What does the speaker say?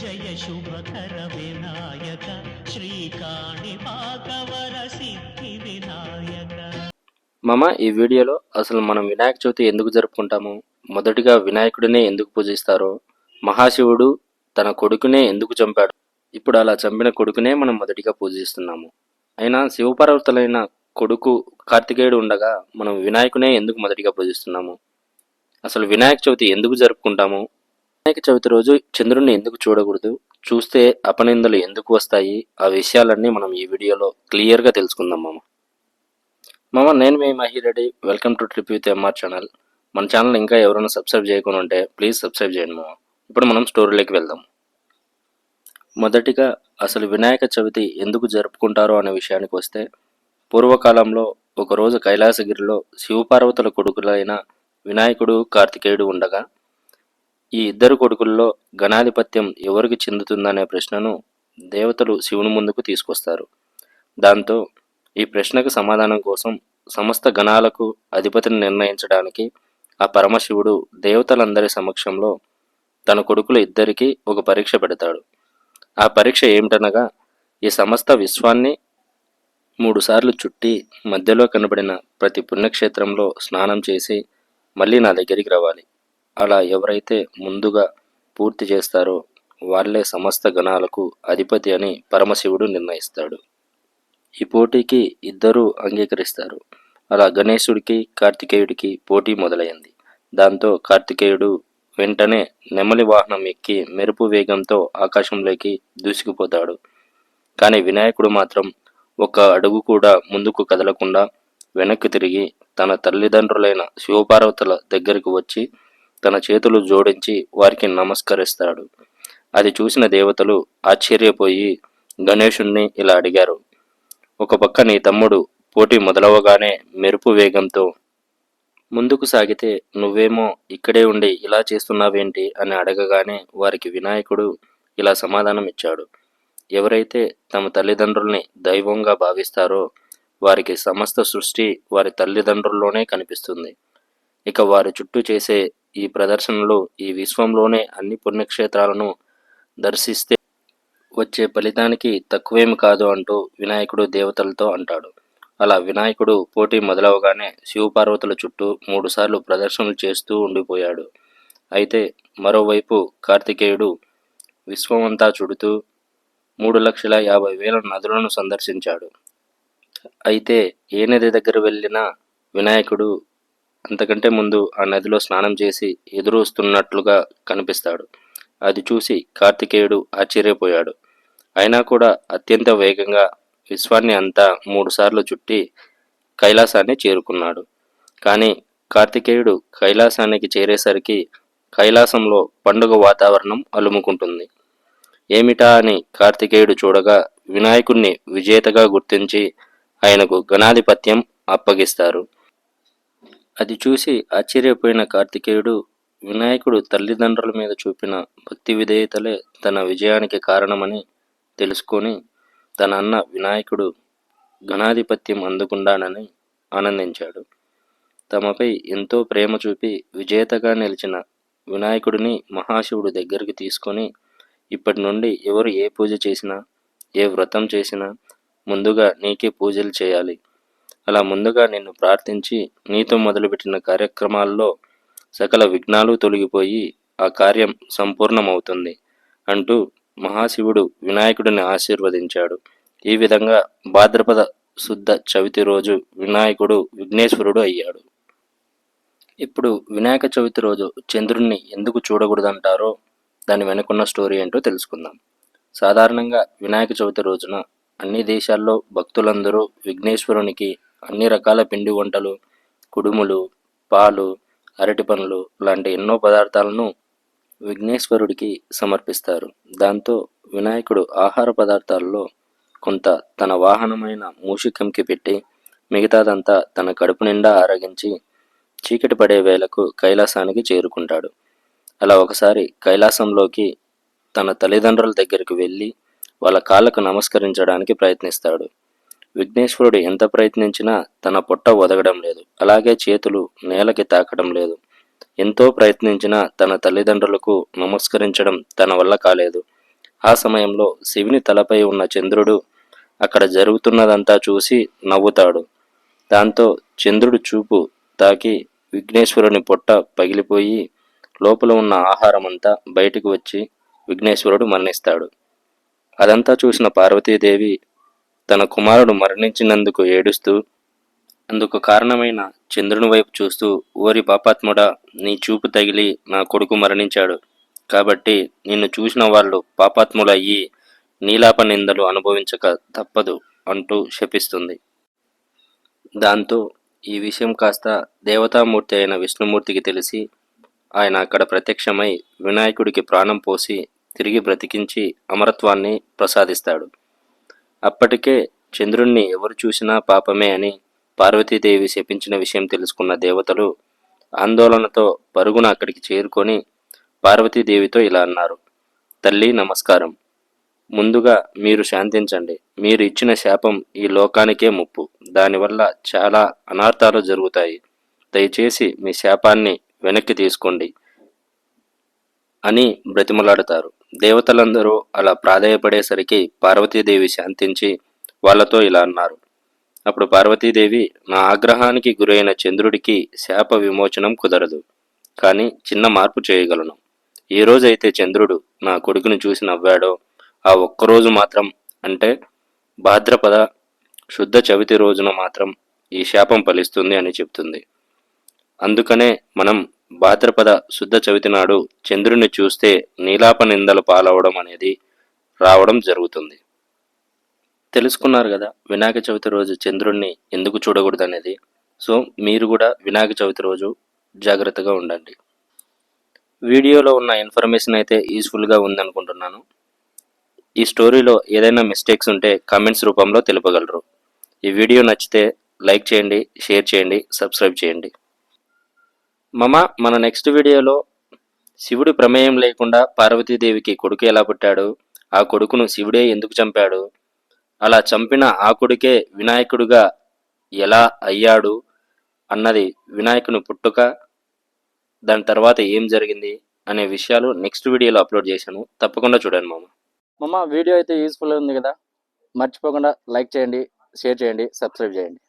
జయ శుభకర వినాయక శ్రీకాణిపాకవర సిద్ధి వినాయక. ఈ వీడియోలో అసలు మనం వినాయక చవితి ఎందుకు జరుపుకుంటాము, మొదటిగా వినాయకుడినే ఎందుకు పూజిస్తారో, మహాశివుడు తన కొడుకునే ఎందుకు చంపాడు, ఇప్పుడు అలా చంపిన కొడుకునే మనం మొదటిగా పూజిస్తున్నాము. అయినా శివపార్వతులైన కొడుకు కార్తికేయుడు ఉండగా మనం వినాయకునే ఎందుకు మొదటిగా పూజిస్తున్నాము, అసలు వినాయక చవితి ఎందుకు జరుపుకుంటాము, వినాయక చవితి రోజు చంద్రుడిని ఎందుకు చూడకూడదు, చూస్తే అపనిందలు ఎందుకు వస్తాయి, ఆ విషయాలన్నీ మనం ఈ వీడియోలో క్లియర్గా తెలుసుకుందాం. నేను మీ Mahireddy, welcome to trip with MR channel. మన ఛానల్ ఇంకా ఎవరైనా సబ్స్క్రైబ్ చేయకుండా ఉంటే ప్లీజ్ సబ్స్క్రైబ్ చేయండి ఇప్పుడు మనం స్టోరీలోకి వెళ్దాం. మొదటిగా అసలు వినాయక చవితి ఎందుకు జరుపుకుంటారో అనే విషయానికి వస్తే, పూర్వకాలంలో ఒకరోజు కైలాసగిరిలో శివపార్వతుల కొడుకులైన వినాయకుడు కార్తికేయుడు ఉండగా, ఈ ఇద్దరు కొడుకుల్లో గణాధిపత్యం ఎవరికి చెందుతుందనే ప్రశ్నను దేవతలు శివుని ముందుకు తీసుకొస్తారు. దాంతో ఈ ప్రశ్నకు సమాధానం కోసం సమస్త గణాలకు అధిపతిని నిర్ణయించడానికి ఆ పరమశివుడు దేవతలందరి సమక్షంలో తన కొడుకులు ఇద్దరికీ ఒక పరీక్ష పెడతాడు. ఆ పరీక్ష ఏమిటనగా, ఈ సమస్త విశ్వాన్ని 3 సార్లు చుట్టి మధ్యలో కనబడిన ప్రతి పుణ్యక్షేత్రంలో స్నానం చేసి మళ్ళీ నా దగ్గరికి రావాలి. అలా ఎవరైతే ముందుగా పూర్తి చేస్తారో వాళ్ళే సమస్త గణాలకు అధిపతి అని పరమశివుడు నిర్ణయిస్తాడు. ఈ పోటీకి ఇద్దరూ అంగీకరిస్తారు. అలా గణేశుడికి కార్తికేయుడికి పోటీ మొదలైంది. దాంతో కార్తికేయుడు వెంటనే నెమలి వాహనం ఎక్కి మెరుపు వేగంతో ఆకాశంలోకి దూసుకుపోతాడు. కానీ వినాయకుడు మాత్రం ఒక అడుగు కూడా ముందుకు కదలకుండా వెనక్కి తిరిగి తన తల్లిదండ్రులైన శివపార్వతుల దగ్గరకు వచ్చి తన చేతులు జోడించి వారికి నమస్కరిస్తాడు. అది చూసిన దేవతలు ఆశ్చర్యపోయి గణేశుణ్ణి ఇలా అడిగారు, ఒక పక్క నీ తమ్ముడు పోటీ మొదలవగానే మెరుపు వేగంతో ముందుకు సాగితే నువ్వేమో ఇక్కడే ఉండి ఇలా చేస్తున్నావేంటి అని అడగగానే వారికి వినాయకుడు ఇలా సమాధానం ఇచ్చాడు, ఎవరైతే తమ తల్లిదండ్రుల్ని దైవంగా భావిస్తారో వారికి సమస్త సృష్టి వారి తల్లిదండ్రుల్లోనే కనిపిస్తుంది. ఇక వారి చుట్టూ చేసే ఈ ప్రదర్శనలు ఈ విశ్వంలోనే అన్ని పుణ్యక్షేత్రాలను దర్శిస్తే వచ్చే ఫలితానికి తక్కువేమి కాదు అంటూ వినాయకుడు దేవతలతో అంటాడు. అలా వినాయకుడు పోటీ మొదలవగానే శివపార్వతుల చుట్టూ 3 సార్లు ప్రదర్శనలు చేస్తూ ఉండిపోయాడు. అయితే మరోవైపు కార్తికేయుడు విశ్వమంతా చుడుతూ 3,50,000 నదులను సందర్శించాడు. అయితే ఏ నది దగ్గర వెళ్ళినా వినాయకుడు అంతకంటే ముందు ఆ నదిలో స్నానం చేసి ఎదురు వస్తున్నట్లుగా కనిపిస్తాడు. అది చూసి కార్తికేయుడు ఆశ్చర్యపోయాడు. అయినా కూడా అత్యంత వేగంగా విశ్వాన్ని అంతా 3 సార్లు చుట్టి కైలాసాన్ని చేరుకున్నాడు. కానీ కార్తికేయుడు కైలాసానికి చేరేసరికి కైలాసంలో పండుగ వాతావరణం అలుముకుంటుంది. ఏమిటా అని కార్తికేయుడు చూడగా వినాయకుణ్ణి విజేతగా గుర్తించి ఆయనకు గణాధిపత్యం అప్పగిస్తారు. అది చూసి ఆశ్చర్యపోయిన కార్తికేయుడు వినాయకుడు తల్లిదండ్రుల మీద చూపిన భక్తి విధేయతలే తన విజయానికి కారణమని తెలుసుకొని తన అన్న వినాయకుడు గణాధిపత్యం అందుకున్నాడని ఆనందించాడు. తమపై ఎంతో ప్రేమ చూపి విజేతగా నిలిచిన వినాయకుడిని మహాశివుడు దగ్గరికి తీసుకొని, ఇప్పటి నుండి ఎవరు ఏ పూజ చేసినా ఏ వ్రతం చేసినా ముందుగా నీకే పూజలు చేయాలి. అలా ముందుగా నిన్ను ప్రార్థించి నీతో మొదలుపెట్టిన కార్యక్రమాల్లో సకల విఘ్నాలు తొలగిపోయి ఆ కార్యం సంపూర్ణమవుతుంది అంటూ మహాశివుడు వినాయకుడిని ఆశీర్వదించాడు. ఈ విధంగా భాద్రపద శుద్ధ చవితి రోజు వినాయకుడు విఘ్నేశ్వరుడు అయ్యాడు. ఇప్పుడు వినాయక చవితి రోజు చంద్రుణ్ణి ఎందుకు చూడకూడదంటారో దాని వెనుకున్న స్టోరీ ఏంటో తెలుసుకుందాం. సాధారణంగా వినాయక చవితి రోజున అన్ని దేశాల్లో భక్తులందరూ విఘ్నేశ్వరునికి అన్ని రకాల పిండి వంటలు, కుడుములు, పాలు, అరటి పండ్లు లాంటి ఎన్నో పదార్థాలను విఘ్నేశ్వరుడికి సమర్పిస్తారు. దాంతో వినాయకుడు ఆహార పదార్థాల్లో కొంత తన వాహనమైన మూషికంకి పెట్టి మిగతాదంతా తన కడుపు నిండా ఆరగించి చీకటి పడే వేళకు కైలాసానికి చేరుకుంటాడు. అలా ఒకసారి కైలాసంలోకి తన తల్లిదండ్రుల దగ్గరికి వెళ్ళి వాళ్ళ కాళ్ళకు నమస్కరించడానికి ప్రయత్నిస్తాడు. విఘ్నేశ్వరుడు ఎంత ప్రయత్నించినా తన పొట్ట ఒదగడం లేదు, అలాగే చేతులు నేలకి తాకడం లేదు. ఎంతో ప్రయత్నించినా తన తల్లిదండ్రులకు నమస్కరించడం తన వల్ల కాలేదు. ఆ సమయంలో శివుని తలపై ఉన్న చంద్రుడు అక్కడ జరుగుతున్నదంతా చూసి నవ్వుతాడు. దాంతో చంద్రుడు చూపు తాకి విఘ్నేశ్వరుని పొట్ట పగిలిపోయి లోపల ఉన్న ఆహారమంతా బయటికి వచ్చి విఘ్నేశ్వరుడు మరణిస్తాడు. అదంతా చూసిన పార్వతీదేవి తన కుమారుడు మరణించినందుకు ఏడుస్తూ అందుకు కారణమైన చంద్రుని వైపు చూస్తూ, ఓరి పాపాత్ముడా, నీ చూపు తగిలి నా కొడుకు మరణించాడు, కాబట్టి నిన్ను చూసిన వాళ్ళు పాపాత్ములయ్యి నీలాప నిందలు అనుభవించక తప్పదు అంటూ శపిస్తుంది. దాంతో ఈ విషయం కాస్త దేవతామూర్తి అయిన విష్ణుమూర్తికి తెలిసి ఆయన అక్కడ ప్రత్యక్షమై వినాయకుడికి ప్రాణం పోసి తిరిగి బ్రతికించి అమరత్వాన్ని ప్రసాదిస్తాడు. అప్పటికే చంద్రుణ్ణి ఎవరు చూసినా పాపమే అని పార్వతీదేవి శపించిన విషయం తెలుసుకున్న దేవతలు ఆందోళనతో పరుగున అక్కడికి చేరుకొని పార్వతీదేవితో ఇలా అన్నారు. తల్లి నమస్కారం. ముందుగా మీరు శాంతించండి. మీరు ఇచ్చిన శాపం ఈ లోకానికే ముప్పు. దానివల్ల చాలా అనార్థాలు జరుగుతాయి. దయచేసి మీ శాపాన్ని వెనక్కి తీసుకోండి అని బ్రతిమలాడతారు. దేవతలందరూ అలా ప్రాధేయపడేసరికి పార్వతీదేవి శాంతించి వాళ్లతో ఇలా అన్నారు. అప్పుడు పార్వతీదేవి, నా ఆగ్రహానికి గురైన చంద్రుడికి శాప విమోచనం కుదరదు, కానీ చిన్న మార్పు చేయగలను. ఏ రోజైతే చంద్రుడు నా కొడుకుని చూసి నవ్వాడో ఆ ఒక్కరోజు మాత్రం, అంటే భాద్రపద శుద్ధ చవితి రోజున మాత్రం ఈ శాపం ఫలిస్తుంది అని చెప్తుంది. అందుకనే మనం భాద్రపద శుద్ధ చవితి నాడు చంద్రుని చూస్తే నీలాప నిందలు పాలవడం అనేది రావడం జరుగుతుంది. తెలుసుకున్నారు కదా వినాయక చవితి రోజు చంద్రుణ్ణి ఎందుకు చూడకూడదు అనేది. సో మీరు కూడా వినాయక చవితి రోజు జాగ్రత్తగా ఉండండి. వీడియోలో ఉన్న ఇన్ఫర్మేషన్ అయితే యూస్ఫుల్గా ఉందనుకుంటున్నాను. ఈ స్టోరీలో ఏదైనా మిస్టేక్స్ ఉంటే కామెంట్స్ రూపంలో తెలుపగలరు. ఈ వీడియో నచ్చితే లైక్ చేయండి, షేర్ చేయండి, సబ్స్క్రైబ్ చేయండి. మన నెక్స్ట్ వీడియోలో శివుడి ప్రమేయం లేకుండా పార్వతీదేవికి కొడుకు ఎలా పుట్టాడు, ఆ కొడుకును శివుడే ఎందుకు చంపాడు, అలా చంపిన ఆ కొడుకే వినాయకుడిగా ఎలా అయ్యాడు అన్నది, వినాయకుని పుట్టుక, దాని తర్వాత ఏం జరిగింది అనే విషయాలు నెక్స్ట్ వీడియోలో అప్లోడ్ చేశాను. తప్పకుండా చూడండి మామ. వీడియో అయితే యూస్ఫుల్ ఉంది కదా, మర్చిపోకుండా లైక్ చేయండి, షేర్ చేయండి, సబ్స్క్రైబ్ చేయండి.